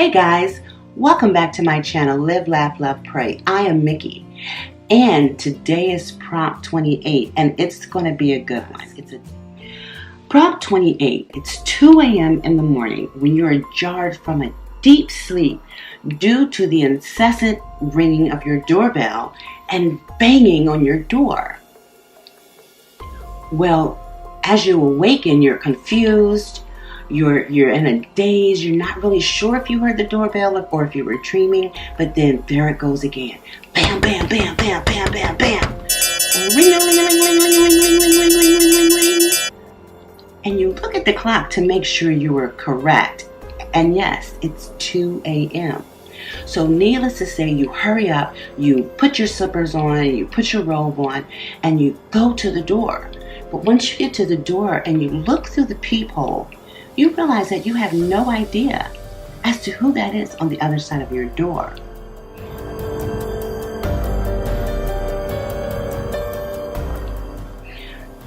Hey guys, welcome back to my channel, Live, Laugh, Love, Pray. I am Mickey, and today is prompt 28, and it's going to be a good one. Prompt 28. It's 2 a.m. in the morning when you are jarred from a deep sleep due to the incessant ringing of your doorbell and banging on your door. Well, as you awaken, you're confused. You're in a daze. You're not really sure if you heard the doorbell or if you were dreaming, but then there it goes again. Bam, bam, bam, bam, bam, bam, bam. Ring, ring, ring, ring, ring, ring, ring, ring, ring, ring, ring, ring. And you look at the clock to make sure you were correct. And yes, it's 2 a.m. So needless to say, you hurry up, you put your slippers on, you put your robe on, and you go to the door. But once you get to the door and you look through the peephole, you realize that you have no idea as to who that is on the other side of your door.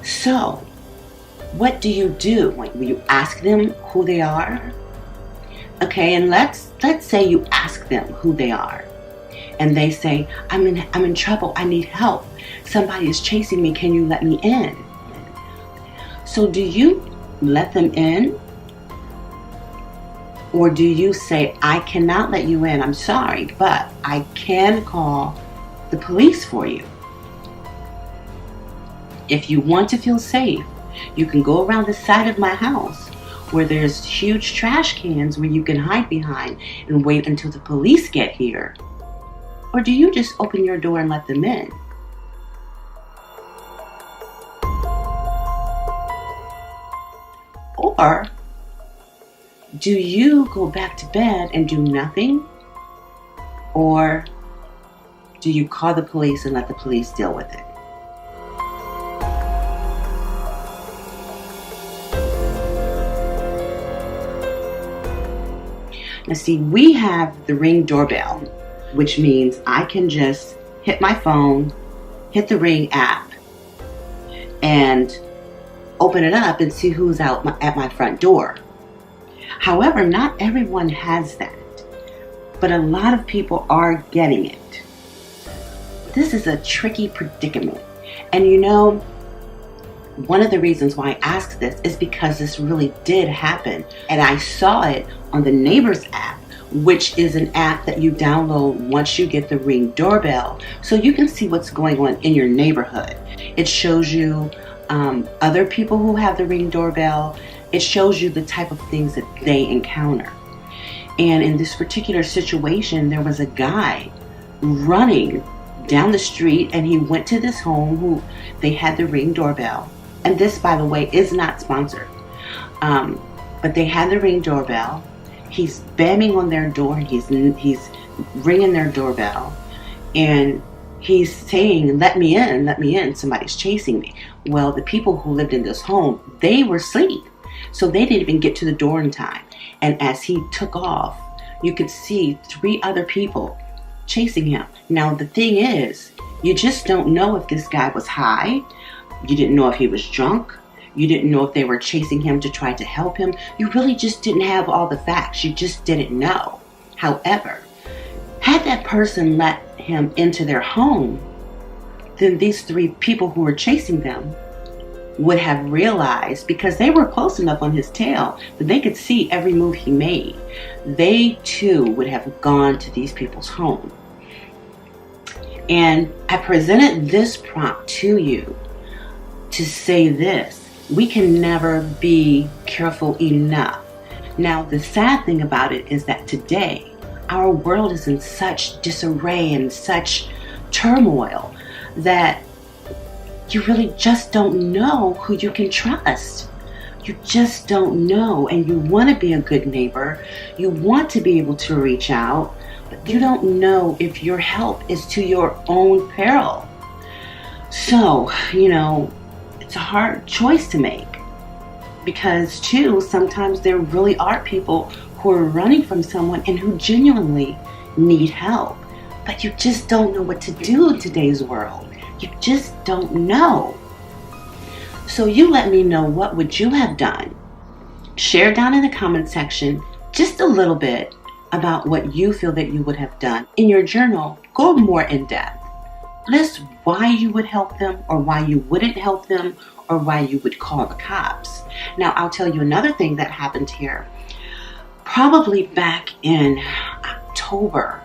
So, what do? Will you ask them who they are? Okay, and let's say you ask them who they are, and they say, I'm in trouble. I need help. Somebody is chasing me. Can you let me in? So, do you let them in? Or do you say, I cannot let you in, I'm sorry, but I can call the police for you. If you want to feel safe, you can go around the side of my house where there's huge trash cans where you can hide behind and wait until the police get here. Or do you just open your door and let them in? Or do you go back to bed and do nothing? Or do you call the police and let the police deal with it? Now see, we have the Ring doorbell, which means I can just hit my phone, hit the Ring app, and open it up and see who's out at my front door. However, not everyone has that, but a lot of people are getting it. This is a tricky predicament. And you know, one of the reasons why I asked this is because this really did happen. And I saw it on the Neighbors app, which is an app that you download once you get the Ring doorbell, so you can see what's going on in your neighborhood. It shows you other people who have the Ring doorbell. It shows you the type of things that they encounter. And in this particular situation, there was a guy running down the street, and he went to this home who they had the Ring doorbell. And this, by the way, is not sponsored. But they had the Ring doorbell. He's banging on their door. He's ringing their doorbell. And he's saying, let me in, somebody's chasing me. Well, the people who lived in this home, they were asleep. So they didn't even get to the door in time. And as he took off, you could see 3 other people chasing him. Now, the thing is, you just don't know if this guy was high. You didn't know if he was drunk. You didn't know if they were chasing him to try to help him. You really just didn't have all the facts. You just didn't know. However, had that person let him into their home, then these 3 people who were chasing them would have realized, because they were close enough on his tail that they could see every move he made, they too would have gone to these people's home. And I presented this prompt to you to say this: we can never be careful enough. Now, the sad thing about it is that today our world is in such disarray and such turmoil that you really just don't know who you can trust. You just don't know, and you want to be a good neighbor. You want to be able to reach out, but you don't know if your help is to your own peril. So, you know, it's a hard choice to make, because too, sometimes there really are people who are running from someone and who genuinely need help, but you just don't know what to do in today's world. You just don't know. So you let me know, what would you have done? Share down in the comment section just a little bit about what you feel that you would have done. In your journal, go more in depth. List why you would help them or why you wouldn't help them or why you would call the cops. Now, I'll tell you another thing that happened here. Probably back in October,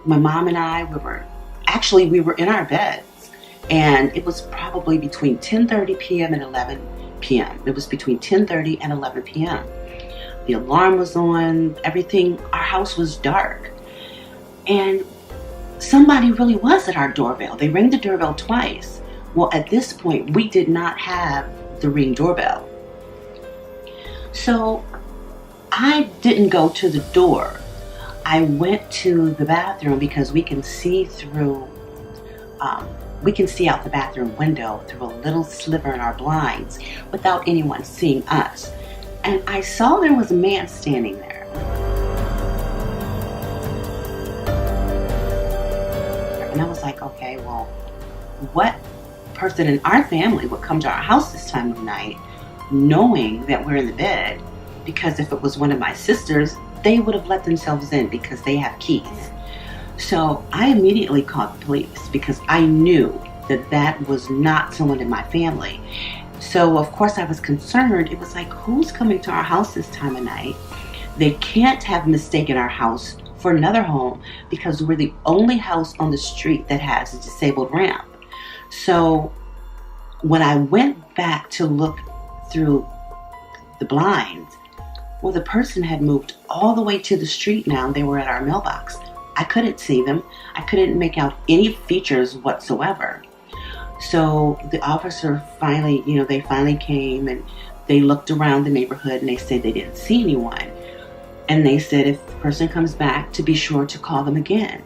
my mom and I, we were in our beds, and it was probably between 10:30 p.m. and 11 p.m. It was between 10:30 and 11 p.m. The alarm was on, everything, our house was dark. And somebody really was at our doorbell. They rang the doorbell twice. Well, at this point, we did not have the Ring doorbell. So I didn't go to the door. I went to the bathroom because we can see out the bathroom window through a little sliver in our blinds without anyone seeing us. And I saw there was a man standing there. And I was like, okay, well, what person in our family would come to our house this time of night knowing that we're in the bed? Because if it was one of my sisters, they would have let themselves in because they have keys. So I immediately called the police because I knew that that was not someone in my family. So of course I was concerned. It was like, who's coming to our house this time of night? They can't have mistaken our house for another home because we're the only house on the street that has a disabled ramp. So when I went back to look through the blinds, well, the person had moved all the way to the street now, and they were at our mailbox. I couldn't see them. I couldn't make out any features whatsoever. So the officer finally came and they looked around the neighborhood and they said they didn't see anyone. And they said if the person comes back, to be sure to call them again.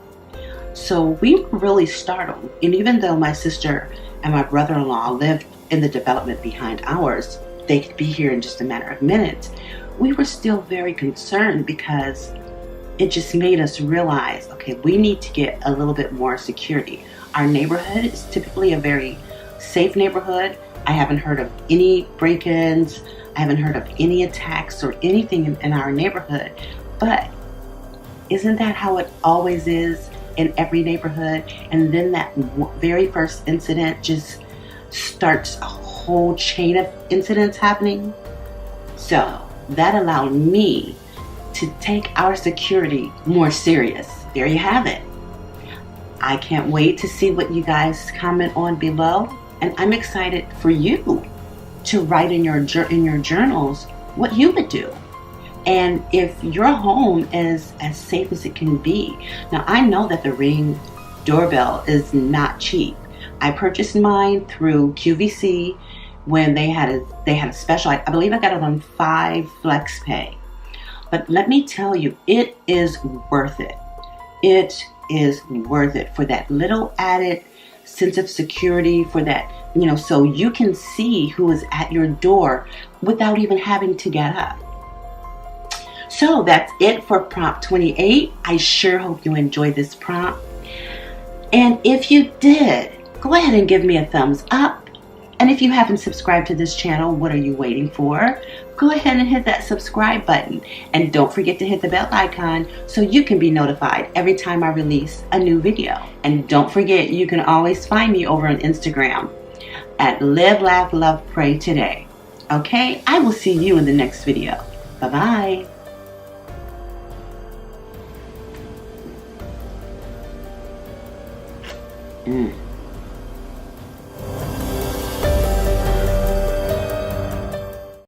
So we were really startled. And even though my sister and my brother-in-law lived in the development behind ours, they could be here in just a matter of minutes, we were still very concerned because it just made us realize, okay, we need to get a little bit more security. Our neighborhood is typically a very safe neighborhood. I haven't heard of any break-ins. I haven't heard of any attacks or anything in our neighborhood. But isn't that how it always is in every neighborhood? And then that very first incident just starts a whole chain of incidents happening. So that allowed me to take our security more serious. There you have it. I can't wait to see what you guys comment on below, and I'm excited for you to write in your journals what you would do, and if your home is as safe as it can be. Now, I know that the Ring doorbell is not cheap. I purchased mine through QVC when they had a special. I believe I got it on 5 FlexPay. But let me tell you, it is worth it. It is worth it for that little added sense of security, for that, so you can see who is at your door without even having to get up. So that's it for prompt 28. I sure hope you enjoyed this prompt. And if you did, go ahead and give me a thumbs up. And if you haven't subscribed to this channel, what are you waiting for? Go ahead and hit that subscribe button. And don't forget to hit the bell icon so you can be notified every time I release a new video. And don't forget, you can always find me over on Instagram at Live, Laugh, Love, Pray Today. Okay, I will see you in the next video. Bye-bye.